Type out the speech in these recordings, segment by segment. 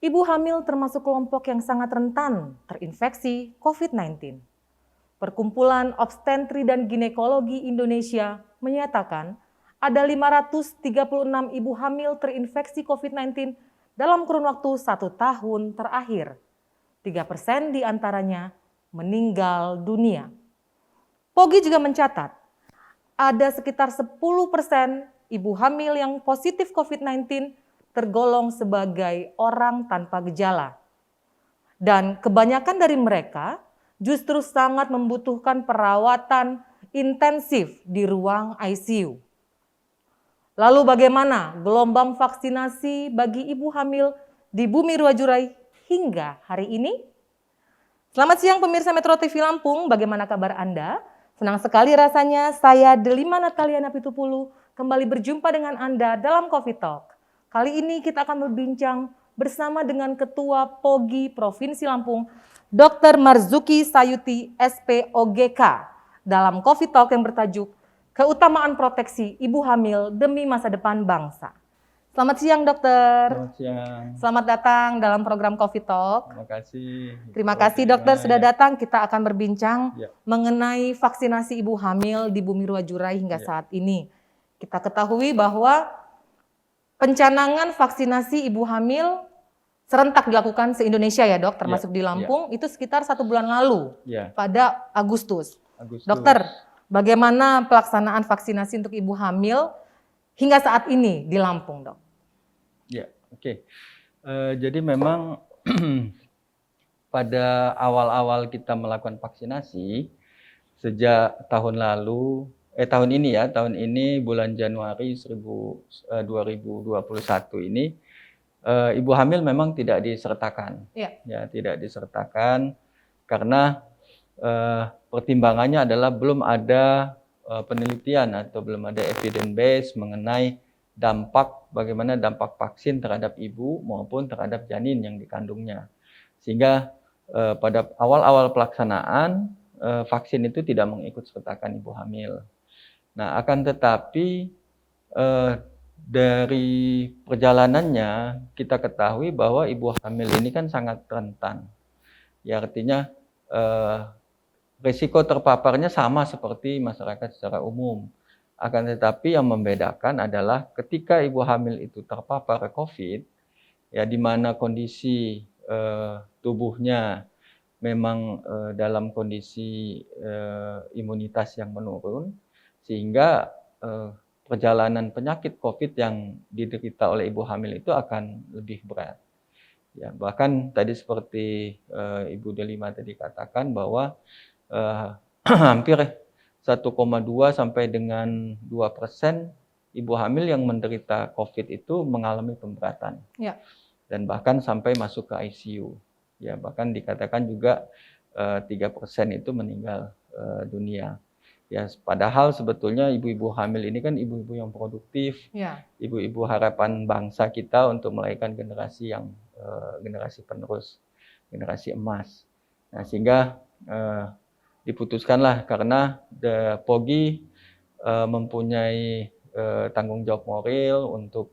Ibu hamil termasuk kelompok yang sangat rentan terinfeksi COVID-19. Perkumpulan Obstetri dan Ginekologi Indonesia menyatakan ada 536 ibu hamil terinfeksi COVID-19 dalam kurun waktu 1 tahun terakhir. 3% diantaranya meninggal dunia. POGI juga mencatat ada sekitar 10% ibu hamil yang positif COVID-19 tergolong sebagai orang tanpa gejala. Dan kebanyakan dari mereka justru sangat membutuhkan perawatan intensif di ruang ICU. Lalu bagaimana gelombang vaksinasi bagi ibu hamil di Bumi Ruwajurai hingga hari ini? Selamat siang pemirsa Metro TV Lampung, bagaimana kabar Anda? Senang sekali rasanya saya Delima Nataliana Pitupulu kembali berjumpa dengan Anda dalam Coffee Talk. Kali ini kita akan berbincang bersama dengan Ketua POGI Provinsi Lampung, Dr. Marzuki Sayuti SPOGK dalam Coffee Talk yang bertajuk Keutamaan Proteksi Ibu Hamil Demi Masa Depan Bangsa. Selamat siang dokter. Selamat siang. Selamat datang dalam program Coffee Talk. Terima kasih. Terima kasih dokter sudah datang. Kita akan berbincang mengenai vaksinasi ibu hamil di Bumi Ruwajurai hingga saat ini. Kita ketahui bahwa pencanangan vaksinasi ibu hamil serentak dilakukan se-Indonesia ya dok, termasuk di Lampung, itu sekitar 1 bulan lalu pada Agustus. Dokter, bagaimana pelaksanaan vaksinasi untuk ibu hamil hingga saat ini di Lampung dok? Ya, oke. Jadi memang pada awal-awal kita melakukan vaksinasi sejak tahun ini bulan Januari 2021 ini ibu hamil memang tidak disertakan. Ya, tidak disertakan karena pertimbangannya adalah belum ada penelitian atau belum ada evidence base mengenai bagaimana dampak vaksin terhadap ibu maupun terhadap janin yang dikandungnya. Sehingga pada awal-awal pelaksanaan vaksin itu tidak mengikut sertakan ibu hamil. Nah, akan tetapi dari perjalanannya kita ketahui bahwa ibu hamil ini kan sangat rentan. Ya, artinya risiko terpaparnya sama seperti masyarakat secara umum. Akan tetapi yang membedakan adalah ketika ibu hamil itu terpapar COVID, ya di mana kondisi tubuhnya memang dalam kondisi imunitas yang menurun, sehingga perjalanan penyakit COVID yang diderita oleh ibu hamil itu akan lebih berat. Ya, bahkan tadi seperti Ibu Delima tadi katakan bahwa hampir 1,2 sampai dengan 2% ibu hamil yang menderita COVID itu mengalami pemberatan. Dan bahkan sampai masuk ke ICU. Ya, bahkan dikatakan juga 3% itu meninggal dunia. Ya, padahal sebetulnya ibu-ibu hamil ini kan ibu-ibu yang produktif. Ibu-ibu harapan bangsa kita untuk melahirkan generasi yang generasi penerus, generasi emas. Nah, sehingga diputuskanlah karena POGI mempunyai tanggung jawab moral untuk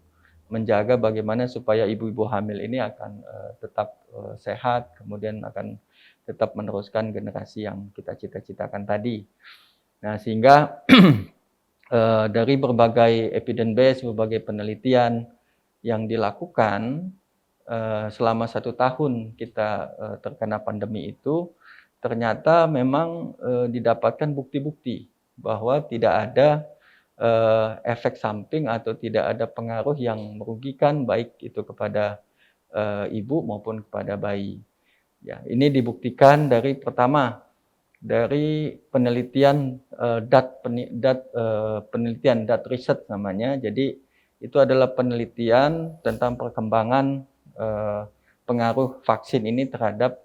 menjaga bagaimana supaya ibu-ibu hamil ini akan tetap sehat, kemudian akan tetap meneruskan generasi yang kita cita-citakan tadi. Nah, sehingga dari berbagai evidence base, berbagai penelitian yang dilakukan selama 1 tahun kita terkena pandemi itu, ternyata memang didapatkan bukti-bukti bahwa tidak ada efek samping atau tidak ada pengaruh yang merugikan baik itu kepada ibu maupun kepada bayi. Ya, ini dibuktikan dari pertama dari penelitian DAT research namanya. Jadi itu adalah penelitian tentang perkembangan pengaruh vaksin ini terhadap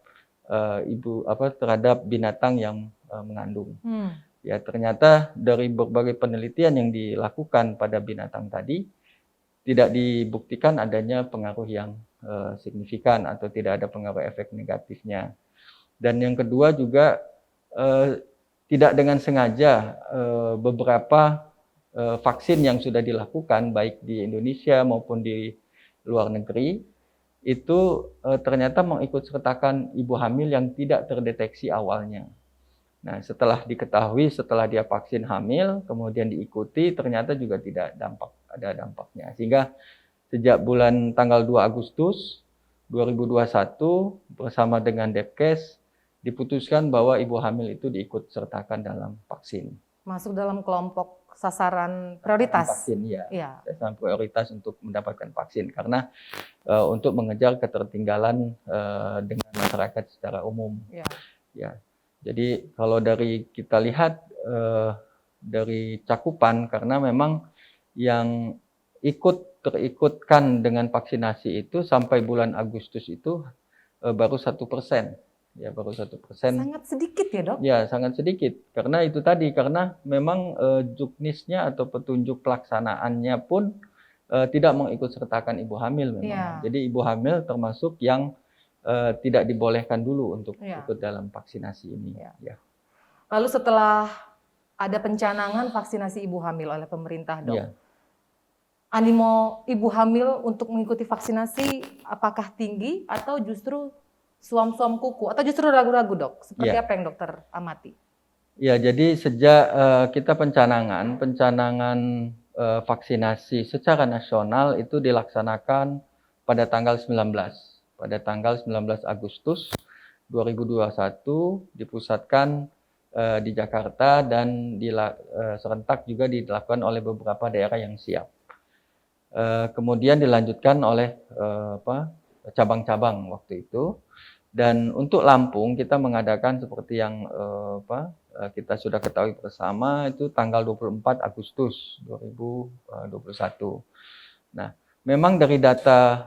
terhadap binatang yang mengandung. Ya, ternyata dari berbagai penelitian yang dilakukan pada binatang tadi tidak dibuktikan adanya pengaruh yang signifikan atau tidak ada pengaruh efek negatifnya. Dan yang kedua juga tidak dengan sengaja beberapa vaksin yang sudah dilakukan baik di Indonesia maupun di luar negeri itu ternyata mengikut sertakan ibu hamil yang tidak terdeteksi awalnya. Nah, setelah diketahui, setelah dia vaksin hamil, kemudian diikuti, ternyata juga tidak ada dampaknya. Sehingga sejak bulan tanggal 2 Agustus 2021 bersama dengan Depkes diputuskan bahwa ibu hamil itu diikut sertakan dalam vaksin. Masuk dalam kelompok sasaran prioritas. Vaksin, ya. Iya. Sasaran prioritas untuk mendapatkan vaksin karena untuk mengejar ketertinggalan dengan masyarakat secara umum. Iya. Ya. Jadi kalau dari kita lihat dari cakupan, karena memang yang terikutkan dengan vaksinasi itu sampai bulan Agustus itu baru 1%. Ya, baru 1%. Sangat sedikit ya, Dok? Ya, sangat sedikit. Karena itu tadi, karena memang juknisnya atau petunjuk pelaksanaannya pun tidak mengikut sertakan ibu hamil memang. Iya. Jadi ibu hamil termasuk yang tidak dibolehkan dulu untuk Iya. ikut dalam vaksinasi ini. Iya. Ya. Lalu setelah ada pencanangan vaksinasi ibu hamil oleh pemerintah, Dok, Ya. animo ibu hamil untuk mengikuti vaksinasi apakah tinggi atau justru suam-suam kuku atau justru ragu-ragu, Dok? Seperti Ya. apa yang dokter amati? Ya, jadi sejak kita pencanangan vaksinasi secara nasional itu dilaksanakan pada tanggal 19. Pada tanggal 19 Agustus 2021 dipusatkan di Jakarta dan serentak juga dilakukan oleh beberapa daerah yang siap. Kemudian dilanjutkan oleh cabang-cabang waktu itu. Dan untuk Lampung kita mengadakan seperti yang kita sudah ketahui bersama, itu tanggal 24 Agustus 2021. Nah, memang dari data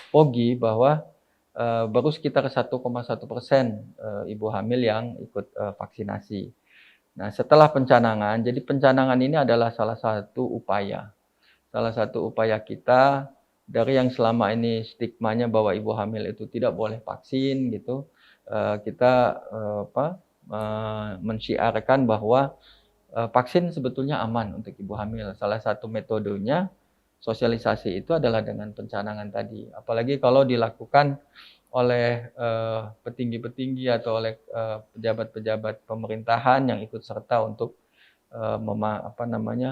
POGI bahwa baru sekitar 1,1% ibu hamil yang ikut vaksinasi. Nah, setelah pencanangan, jadi pencanangan ini adalah salah satu upaya kita dari yang selama ini stigmanya bahwa ibu hamil itu tidak boleh vaksin gitu, kita mensyiarkan bahwa vaksin sebetulnya aman untuk ibu hamil. Salah satu metodenya sosialisasi itu adalah dengan pencanangan tadi. Apalagi kalau dilakukan oleh petinggi-petinggi atau oleh pejabat-pejabat pemerintahan yang ikut serta untuk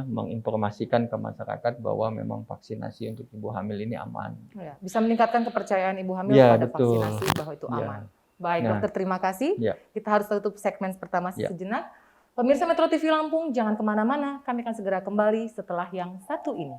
menginformasikan ke masyarakat bahwa memang vaksinasi untuk ibu hamil ini aman. Ya, bisa meningkatkan kepercayaan ibu hamil Ya, pada betul. vaksinasi bahwa itu aman. Ya. Baik, Nah. dokter, terima kasih. Ya. Kita harus tutup segmen pertama Ya. sejenak. Pemirsa Metro TV Lampung, jangan kemana-mana. Kami akan segera kembali setelah yang satu ini.